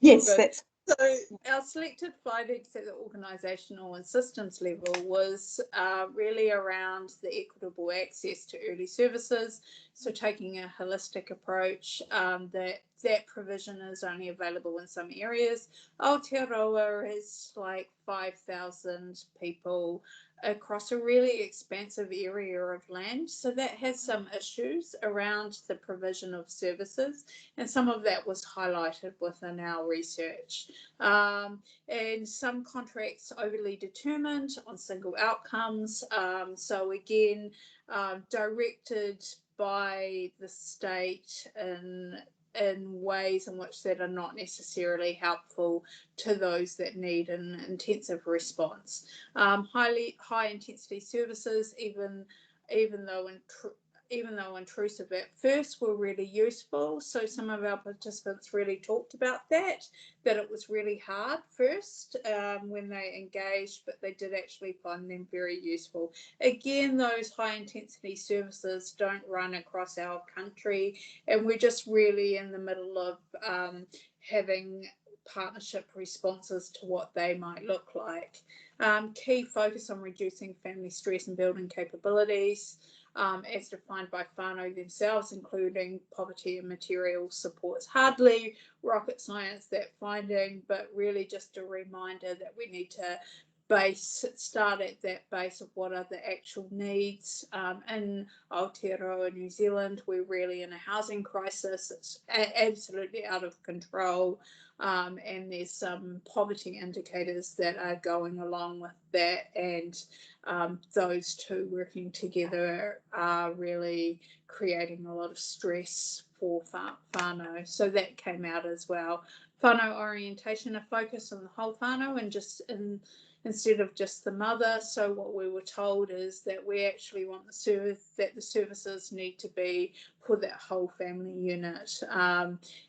Yes, that's... So our selected findings at the organisational and systems level was really around the equitable access to early services. So taking a holistic approach, that provision is only available in some areas. Aotearoa is like 5,000 people across a really expansive area of land. So that has some issues around the provision of services, and some of that was highlighted within our research. And some contracts overly determined on single outcomes. So again, directed by the state in ways in which that are not necessarily helpful to those that need an intensive response. High intensity services, even though intrusive at first, were really useful. So some of our participants really talked about that it was really hard first when they engaged, but they did actually find them very useful. Again, those high intensity services don't run across our country, and we're just really in the middle of having partnership responses to what they might look like. Key focus on reducing family stress and building capabilities, as defined by whānau themselves, including poverty and material supports. Hardly rocket science, that finding, but really just a reminder that we need to start at that base of what are the actual needs. In Aotearoa New Zealand, we're really in a housing crisis. It's absolutely out of control, and there's some poverty indicators that are going along with that, and those two working together are really creating a lot of stress for whānau. So that came out as well. Whānau orientation, a focus on the whole whānau and instead of just the mother. So what we were told is that we actually want the services need to be for that whole family unit,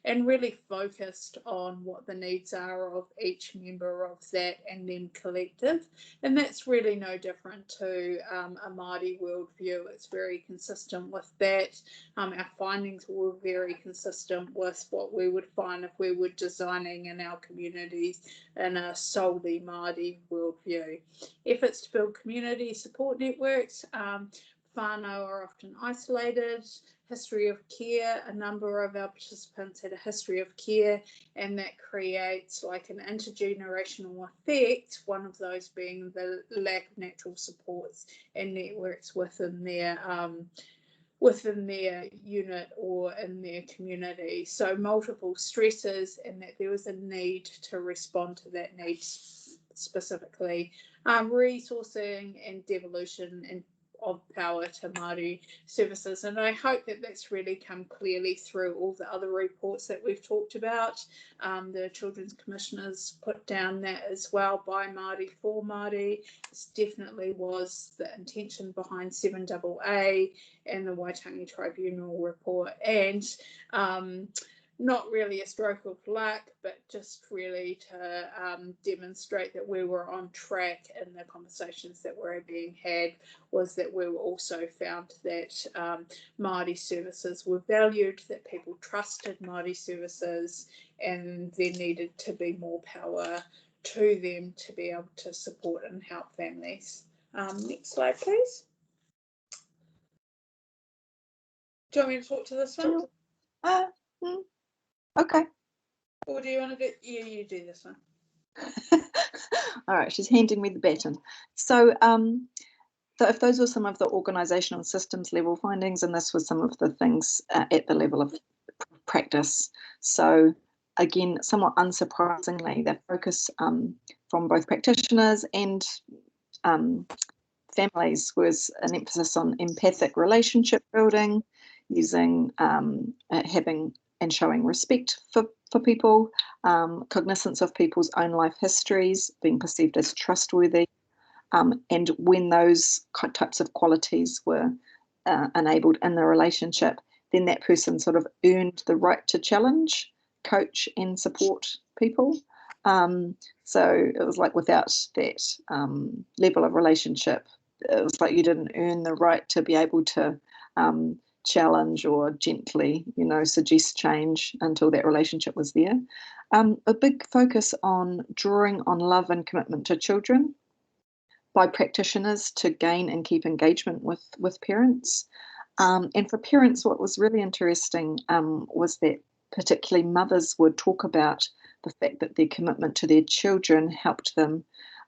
and really focused on what the needs are of each member of that and then collective. And that's really no different to a Māori worldview. It's very consistent with that. Our findings were very consistent with what we would find if we were designing in our communities in a solely Māori worldview. Efforts to build community support networks. Whānau are often isolated. History of care, a number of our participants had a history of care, and that creates like an intergenerational effect, one of those being the lack of natural supports and networks within their unit or in their community. So multiple stresses, and that there was a need to respond to that need specifically. Resourcing and devolution and of power to Māori services, and I hope that that's really come clearly through all the other reports that we've talked about. The Children's Commissioners put down that as well, by Māori for Māori. This definitely was the intention behind 7AA and the Waitangi Tribunal report, and not really a stroke of luck, but just really to demonstrate that we were on track in the conversations that were being had, was that we also found that Māori services were valued, that people trusted Māori services, and there needed to be more power to them to be able to support and help families. Next slide, please. Do you want me to talk to this one? Okay. Or do you want to do? Yeah, you do this one. All right, she's handing me the baton. So, if those were some of the organisational systems level findings, and this was some of the things at the level of practice. So, again, somewhat unsurprisingly, the focus from both practitioners and families was an emphasis on empathic relationship building, using having and showing respect for people, cognizance of people's own life histories, being perceived as trustworthy, and when those types of qualities were enabled in the relationship, then that person sort of earned the right to challenge, coach and support people. So it was like without that level of relationship, it was like you didn't earn the right to be able to challenge or gently, suggest change until that relationship was there. A big focus on drawing on love and commitment to children by practitioners to gain and keep engagement with parents. And for parents, what was really interesting was that particularly mothers would talk about the fact that their commitment to their children helped them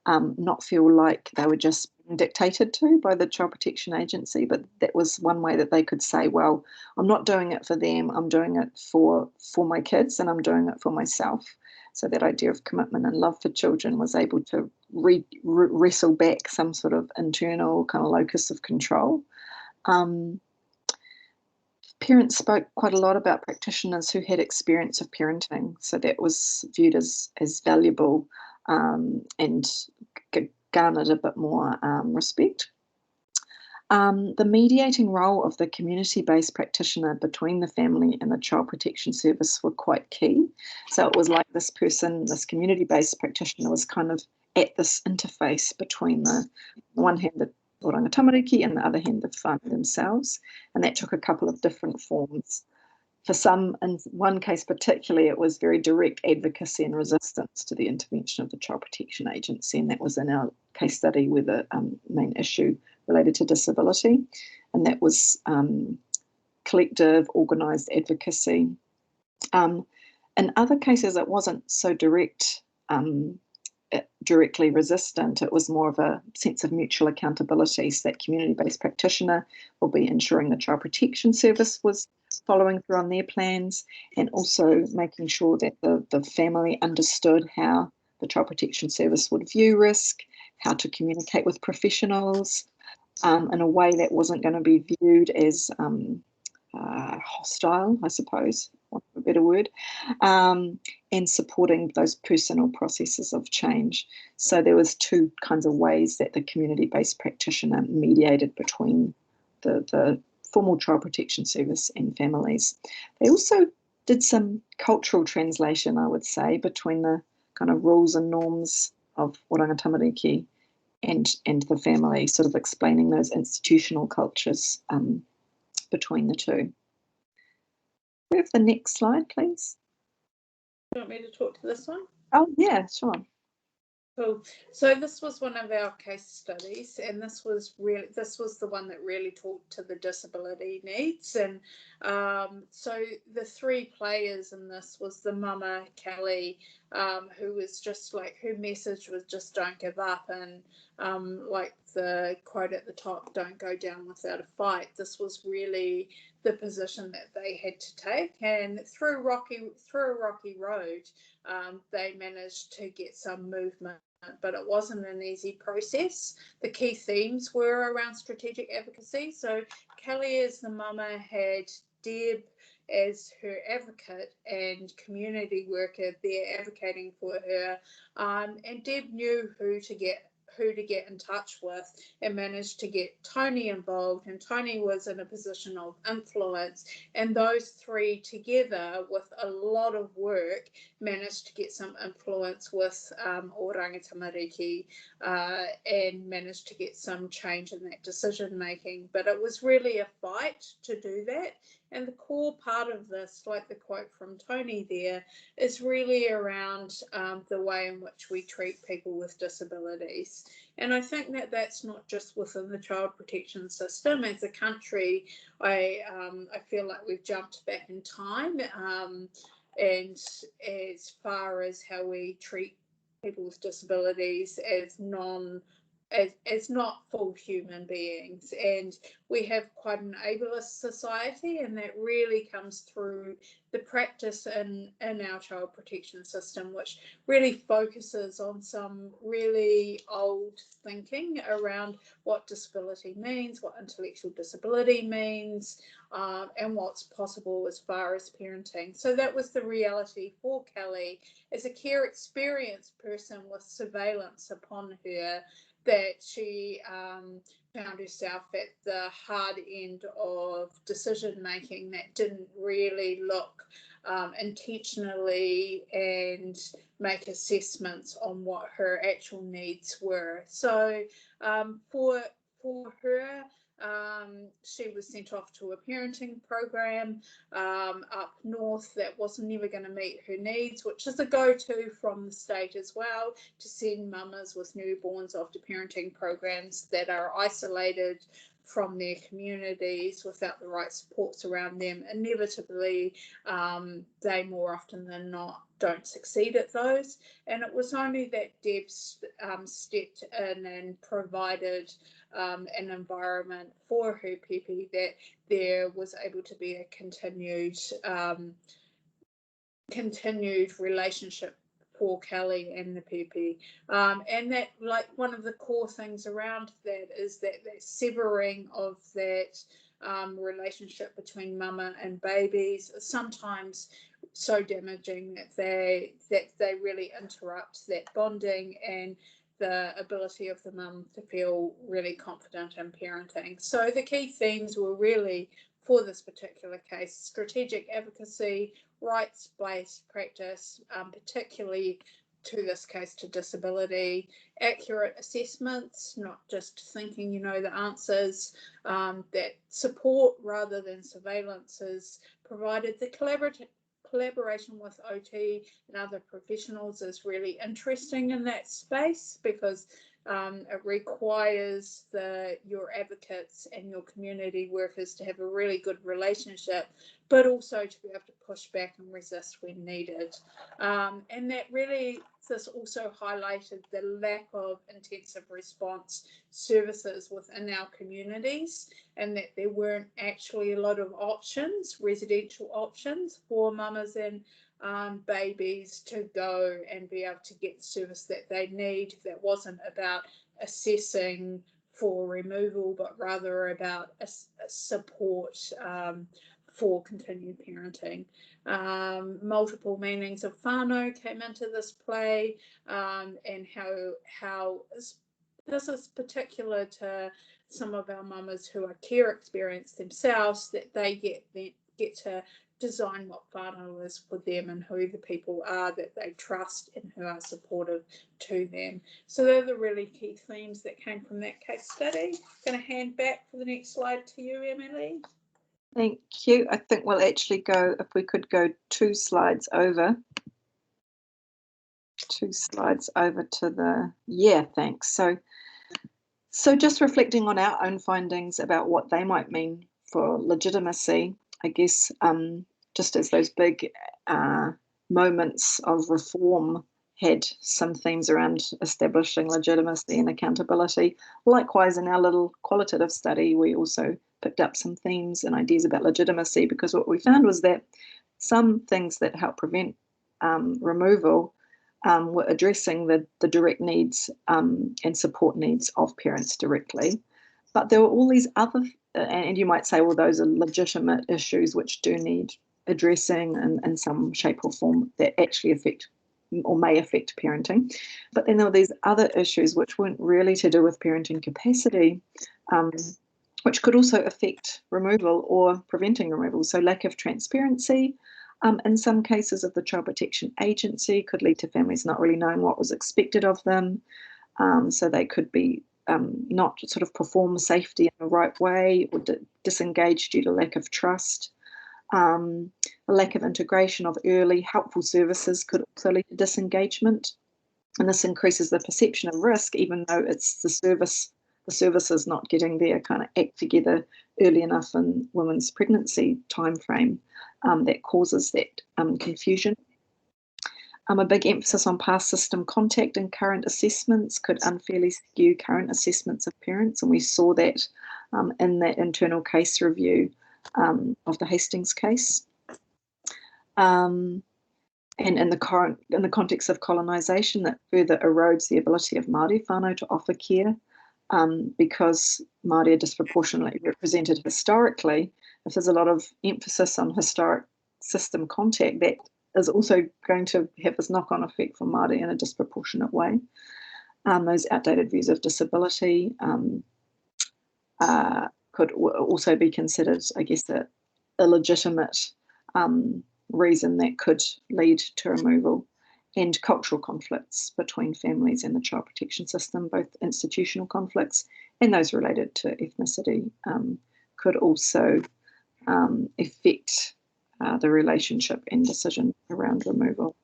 not feel like they were just being dictated to by the Child Protection Agency, but that was one way that they could say, well, I'm not doing it for them, I'm doing it for my kids, and I'm doing it for myself. So that idea of commitment and love for children was able to wrestle back some sort of internal kind of locus of control. Parents spoke quite a lot about practitioners who had experience of parenting, so that was viewed as valuable and garnered a bit more respect. The mediating role of the community-based practitioner between the family and the Child Protection Service were quite key. So it was like this person, this community-based practitioner, was kind of at this interface between the one hand the Oranga Tamariki and the other hand the whānau themselves, and that took a couple of different forms. For some, in one case particularly, it was very direct advocacy and resistance to the intervention of the Child Protection Agency, and that was in our case study with the main issue related to disability, and that was collective, organised advocacy. In other cases, it wasn't so directly resistant. It was more of a sense of mutual accountability. So that community-based practitioner will be ensuring the Child Protection Service was following through on their plans, and also making sure that the family understood how the Child Protection Service would view risk, how to communicate with professionals in a way that wasn't going to be viewed as hostile, I suppose, for a better word, and supporting those personal processes of change. So there was two kinds of ways that the community-based practitioner mediated between the formal child protection service and families. They also did some cultural translation, I would say, between the kind of rules and norms of Oranga Tamariki and the family, sort of explaining those institutional cultures between the two. We have the next slide, please. Do you want me to talk to this one? Oh, yeah, sure. Cool. So this was one of our case studies, and this was the one that really talked to the disability needs. And so the three players in this was the mama, Kelly, who was just like, her message was just don't give up, and like the quote at the top, don't go down without a fight. This was really the position that they had to take, and through a rocky road, they managed to get some movement, but it wasn't an easy process. The key themes were around strategic advocacy. So Kelly, as the mama, had Deb as her advocate and community worker there advocating for her, and Deb knew who to get in touch with, and managed to get Tony involved, and Tony was in a position of influence, and those three together with a lot of work managed to get some influence with Oranga Tamariki, and managed to get some change in that decision making. But it was really a fight to do that, and the core part of this, like the quote from Tony there, is really around the way in which we treat people with disabilities. And I think that that's not just within the child protection system. As a country, I feel like we've jumped back in time, and as far as how we treat people with disabilities as not full human beings. And we have quite an ableist society, and that really comes through the practice in our child protection system, which really focuses on some really old thinking around what disability means, what intellectual disability means, and what's possible as far as parenting. So that was the reality for Kelly as a care experienced person with surveillance upon her, that she found herself at the hard end of decision making that didn't really look intentionally and make assessments on what her actual needs were. So for her, she was sent off to a parenting program up north that wasn't never going to meet her needs, which is a go-to from the state as well, to send mamas with newborns off to parenting programs that are isolated from their communities without the right supports around them. Inevitably, they more often than not don't succeed at those. And it was only that Deb stepped in and provided an environment for her pipi that there was able to be a continued relationship for Kelly and the pipi. And that, like, one of the core things around that is that severing of that relationship between mama and babies is sometimes so damaging that they really interrupt that bonding and the ability of the mum to feel really confident in parenting. So the key themes were really, for this particular case, strategic advocacy, rights-based practice, particularly to this case to disability, accurate assessments, not just thinking you know the answers, that support rather than surveillance is provided. The collaboration with OT and other professionals is really interesting in that space, because it requires your advocates and your community workers to have a really good relationship, but also to be able to push back and resist when needed. And that really, this also highlighted the lack of intensive response services within our communities, and that there weren't actually a lot of options, residential options for mamas and babies to go and be able to get the service that they need. That wasn't about assessing for removal, but rather about a support for continued parenting. Multiple meanings of whānau came into this play, and how this is particular to some of our mamas who are care experienced themselves, that they get to design what whānau is for them and who the people are that they trust and who are supportive to them. So they're the really key themes that came from that case study. I'm going to hand back for the next slide to you, Emily. Thank you. I think we'll actually go, if we could go 2 slides over. 2 slides over to the, yeah, thanks. So just reflecting on our own findings about what they might mean for legitimacy, I guess, just as those big moments of reform had some themes around establishing legitimacy and accountability. Likewise, in our little qualitative study, we also picked up some themes and ideas about legitimacy, because what we found was that some things that help prevent removal were addressing the direct needs and support needs of parents directly. But there were all these other, and you might say, well, those are legitimate issues which do need addressing in some shape or form that actually affect or may affect parenting. But then there were these other issues which weren't really to do with parenting capacity, which could also affect removal or preventing removal. So lack of transparency, in some cases of the Child Protection Agency, could lead to families not really knowing what was expected of them. So they could be not sort of perform safety in the right way, or disengaged due to lack of trust. A lack of integration of early helpful services could also lead to disengagement, and this increases the perception of risk, even though it's the services not getting their kind of act together early enough in women's pregnancy timeframe that causes that confusion. A big emphasis on past system contact and current assessments could unfairly skew current assessments of parents, and we saw that in that internal case review of the Hastings case. And in the context of colonisation, that further erodes the ability of Māori whānau to offer care, because Māori are disproportionately represented historically. If there's a lot of emphasis on historic system contact, that is also going to have this knock-on effect for Māori in a disproportionate way. Those outdated views of disability could also be considered, I guess, a legitimate reason that could lead to removal. And cultural conflicts between families and the child protection system, both institutional conflicts and those related to ethnicity, could also affect the relationship and decision around removal.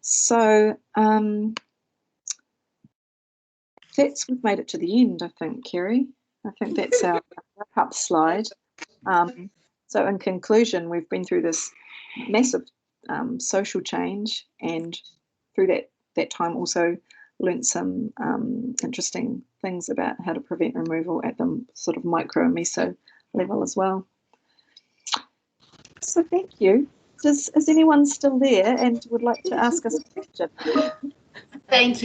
So we've made it to the end, I think, Kerri. I think that's our wrap-up slide. So in conclusion, we've been through this massive social change, and through that time also learnt some interesting things about how to prevent removal at the sort of micro and meso level as well. So thank you. Is anyone still there and would like to ask us a question? Thank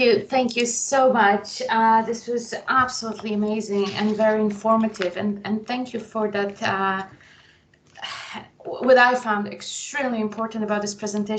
you so much. This was absolutely amazing and very informative, and thank you for that. What I found extremely important about this presentation